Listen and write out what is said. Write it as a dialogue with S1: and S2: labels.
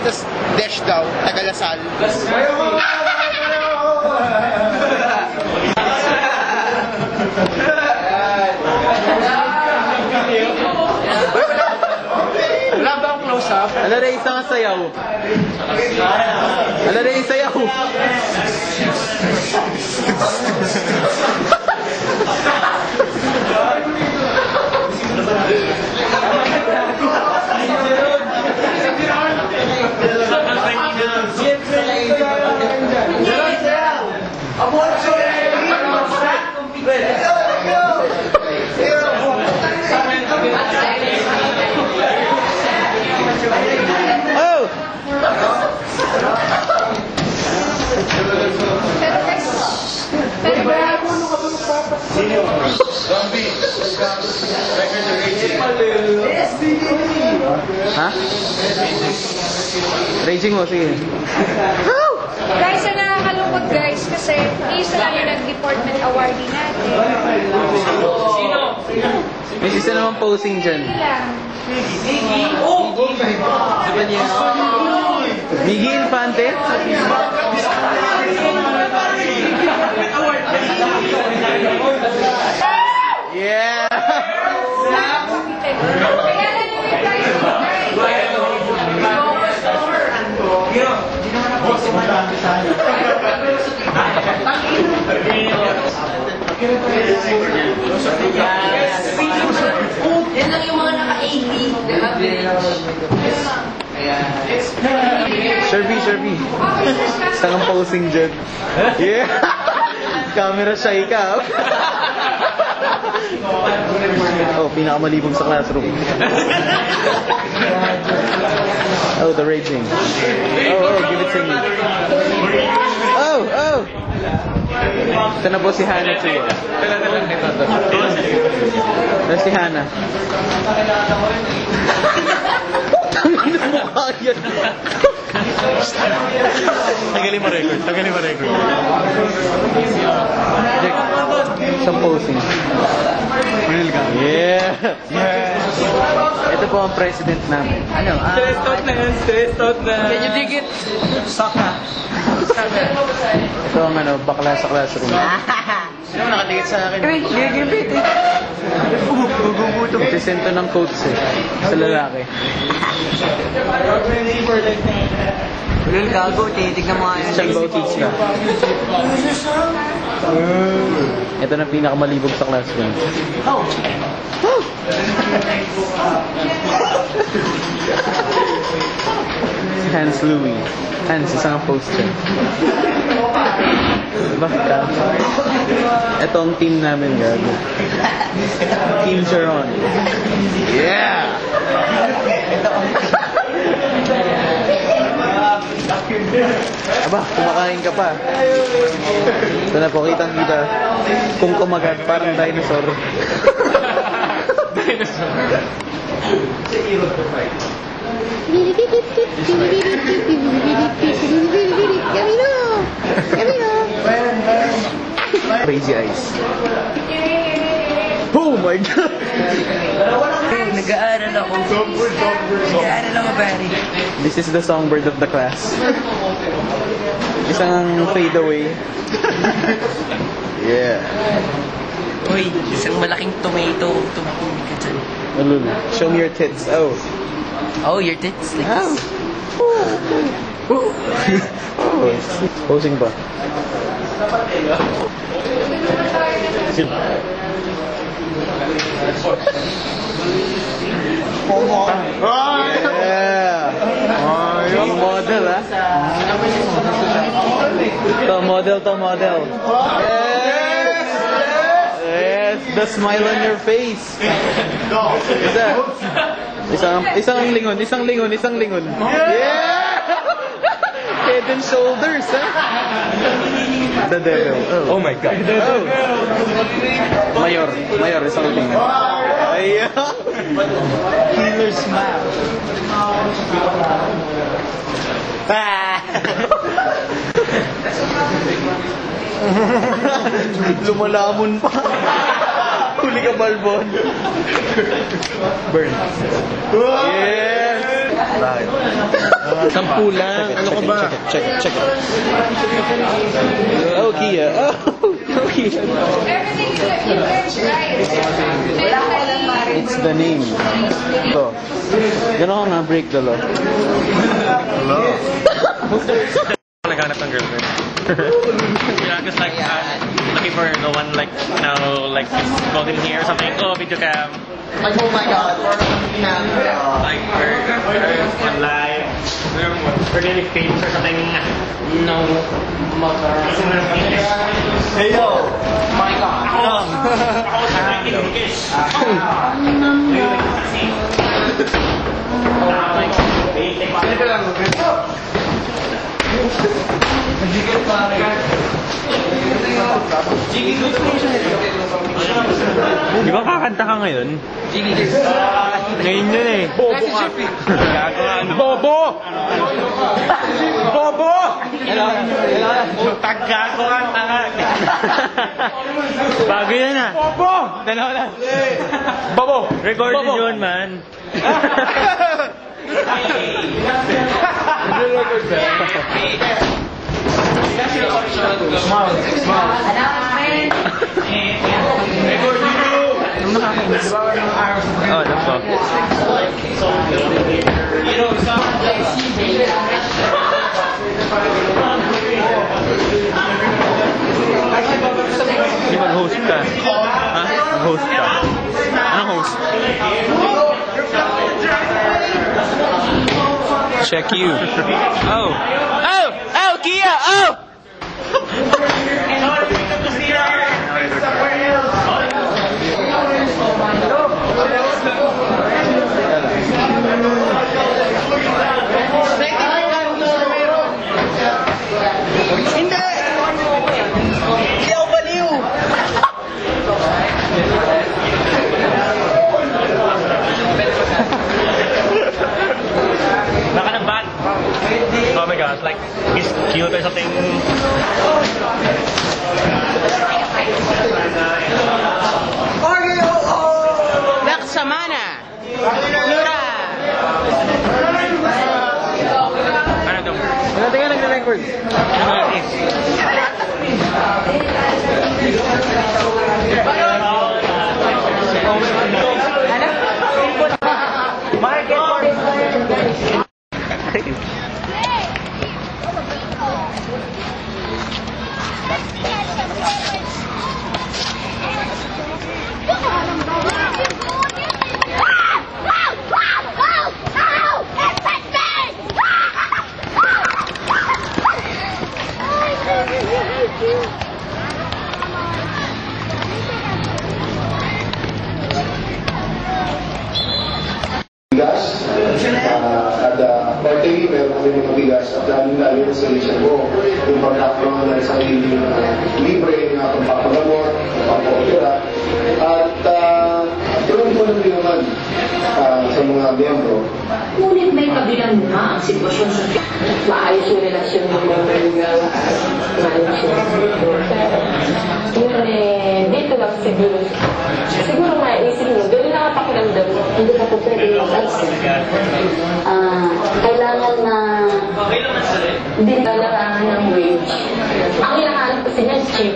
S1: Tapos Desh daw, Tagalasal.
S2: Wala ba ang close-up?
S3: Ala rin isang sayaw. Ala rin sayaw. Ha? Raging mo, sige.
S4: Guys, ang nakakalungkot guys kasi isa lang yung nag-department awardee natin.
S3: May isa naman posing dyan. Miggy Infante? Yeah!
S4: Yan lang yung mga naka-80.
S3: Sherby. Isang posing dyan. Yeah! Camera shy ka. Oh, pinakamalibog sa classroom. Oh, the raging. Oh, give it to me. Oh. Ito na po si Hannah too. Ito si Hannah. Tangin na mukha yan.
S2: Tagalin mo record.
S3: Jack, isang posing. Yeah! Ito po ang president namin. Ano?
S2: Stressed out na.
S3: Can you dig it?
S2: Saka.
S3: Ito ang bakla sa classroom.
S1: Sino nakatingit sa akin?
S3: Presento ng coach sa lalaki.
S5: Lul, gago, titignan mo nga yun.
S3: Siyang bautista. Ito na pinakamalibog sa classroom. Si Hans Louis. Hans, isang poster. Basta. Ito ang team namin, gago. Team Sharon. Yeah! Aba, kumakain ka pa. Ito na po, kitang-kita. Kung kumagat, parang dinosaur. Crazy eyes. Oh my God!
S5: Nag-aaral ako. Nag-aaral ako, pare.
S3: This is the songbird of the class. Isang fade away. Yeah.
S5: Uy, isang malaking tomato. Tumahuli ka dyan.
S3: Malul. Show me your tits. Oh.
S5: Oh, your tits. Like
S3: Oh. Oh. Posing pa. Yeah. Yung model, ha? To model. Yes. The smile on your face. Isang lingon. Yeah. Head and shoulders, ha? The devil.
S2: Oh my God.
S3: Oh. Mayor, isang lingon. Ayan.
S5: killer smile.
S3: Lumalamon pa. Huli ka, Balbon. Burn. Yes. Bakit?
S2: 10 lang. Ano ka ba?
S3: Check it. Oh, Kia. Oh, Kia.
S4: Everything in French, guys.
S3: It's the name. Ito. Gano'n ako na-break the law.
S2: Naghanap ng girlfriend. Yeah, just like looking for no one like like called in here or something. Oh, video cam.
S1: Like, oh my God.
S2: Like we're on live. We're getting famous or something. No.
S1: Hey, yo. My God.
S2: Di ba kakanta ka ngayon? Ngayon yun eh. Bobo ka. Bobo! Bobo! Tagago ka tanga. Bago yan ah. Bobo! Dalawa lang. Bobo! Recorded yun man. Oh, that's all. Di mag-host ka? Ha? Mag-host ka? Anong host? Check you. Oh! Oh! Oh! Kia! Oh!
S1: Hindi! Hindi ako baliw!
S2: Baka ng bat. Oh my gosh, like he's cute or something.
S1: Laksamana! Lura!
S2: Ano to?
S3: Wala tayo nagre-record.
S2: Ano ba this?
S6: bigas, kada birthday, meron kami mga bigas at lalo-lalo sa isang mo, yung pagkakaroon ng sarili libre na pagpapagamot, pagpapakira, at tulong-tulong din naman sa mga miyembro.
S7: Ngunit may kabilang nga ang sitwasyon sa maayos yung relasyon ng mga yun dito lang siguro maisip mo, doon na pakiramdam mo, hindi ka po pwede mag-accept. Kailangan na din talaga ng wage. Ang hinahanap kasi niya, cheap.